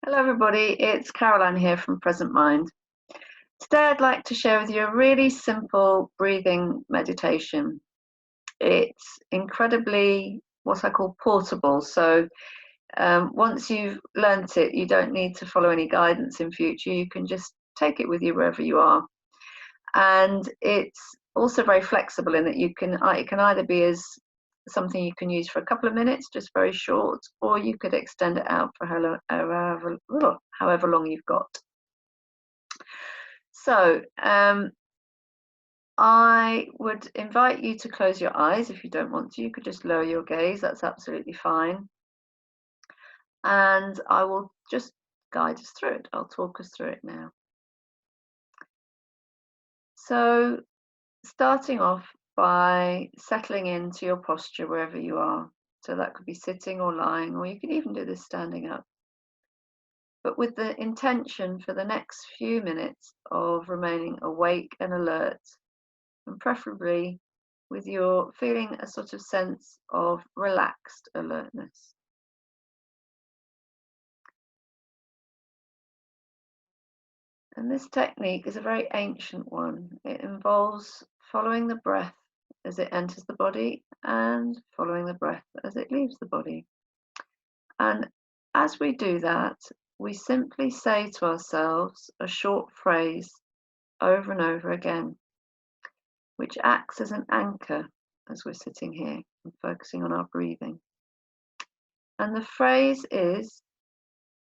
Hello, everybody. It's Caroline here from Present Mind. Today, I'd like to share with you a really simple breathing meditation. It's incredibly what I call portable. So, once you've learnt it, you don't need to follow any guidance in future. You can just take it with you wherever you are. And it's also very flexible in that it can either be as something you can use for a couple of minutes, just very short, or you could extend it out for however long you've got. So, I would invite you to close your eyes if you don't want to. You could just lower your gaze, that's absolutely fine. And I will just guide us through it. I'll talk us through it now. So, starting off by settling into your posture wherever you are. So, that could be sitting or lying, or you could even do this standing up. But with the intention for the next few minutes of remaining awake and alert, and preferably with your feeling a sort of sense of relaxed alertness. And this technique is a very ancient one. It involves following the breath as it enters the body and following the breath as it leaves the body. And as we do that, we simply say to ourselves a short phrase over and over again, which acts as an anchor as we're sitting here and focusing on our breathing. And the phrase is,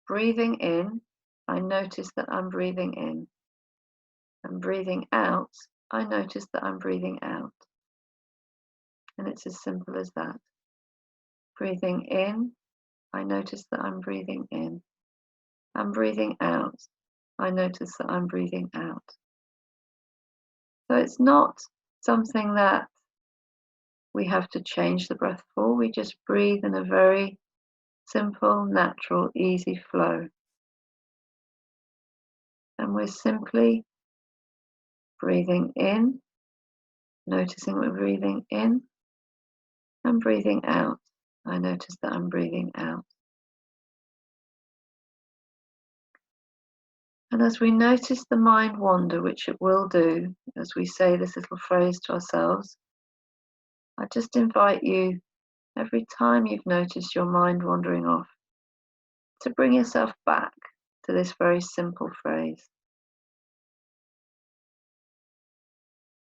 breathing in, I notice that I'm breathing in. And breathing out, I notice that I'm breathing out. And it's as simple as that. Breathing in, I notice that I'm breathing in. And breathing out, I notice that I'm breathing out. So it's not something that we have to change the breath for. We just breathe in a very simple, natural, easy flow. And we're simply breathing in, noticing we're breathing in, and breathing out. I notice that I'm breathing out. And as we notice the mind wander, which it will do, as we say this little phrase to ourselves, I just invite you, every time you've noticed your mind wandering off, to bring yourself back to this very simple phrase.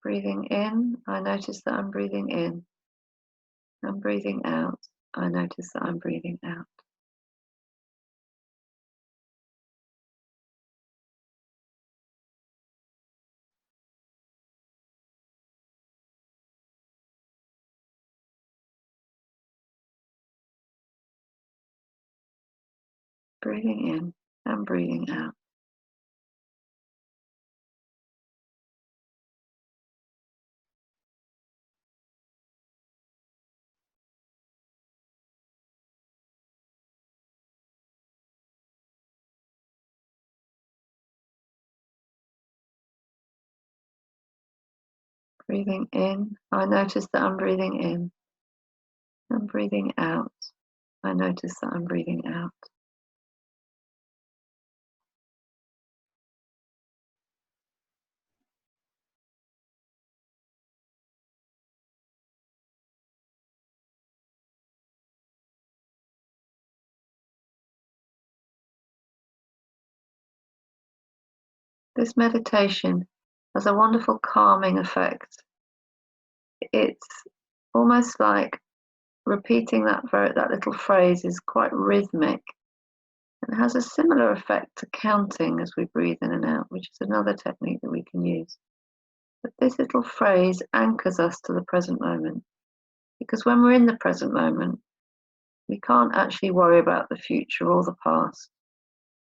Breathing in, I notice that I'm breathing in. And breathing out, I notice that I'm breathing out. Breathing in and breathing out. Breathing in, I notice that I'm breathing in. And breathing out, I notice that I'm breathing out. This meditation has a wonderful calming effect. It's almost like repeating that little phrase is quite rhythmic and has a similar effect to counting as we breathe in and out, which is another technique that we can use. But this little phrase anchors us to the present moment, because when we're in the present moment, we can't actually worry about the future or the past.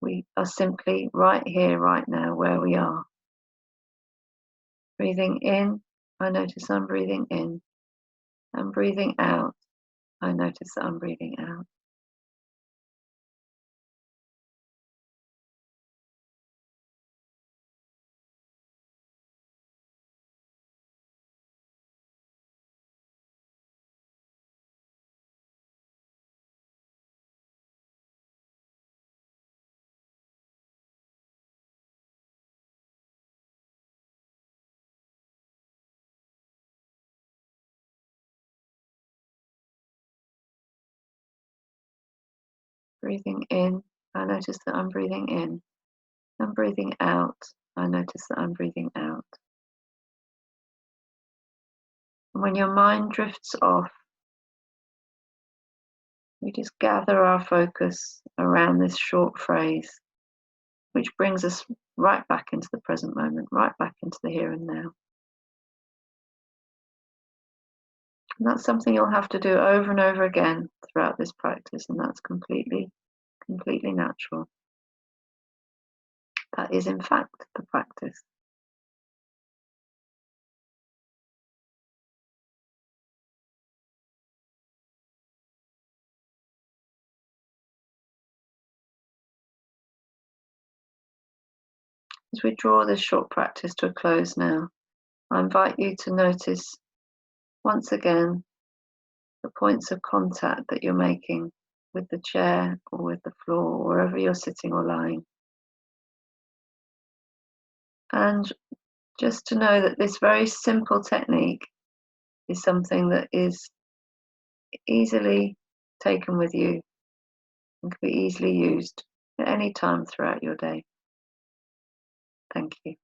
We are simply right here, right now, where we are. Breathing in, I notice I'm breathing in. And breathing out, I notice that I'm breathing out. Breathing in, I notice that I'm breathing in. And breathing out, I notice that I'm breathing out. And when your mind drifts off, we just gather our focus around this short phrase, which brings us right back into the present moment, right back into the here and now. And that's something you'll have to do over and over again throughout this practice, and that's completely natural. That is, in fact, the practice. As we draw this short practice to a close now, I invite you to notice once again the points of contact that you're making with the chair or with the floor, wherever you're sitting or lying. And just to know that this very simple technique is something that is easily taken with you and can be easily used at any time throughout your day. Thank you.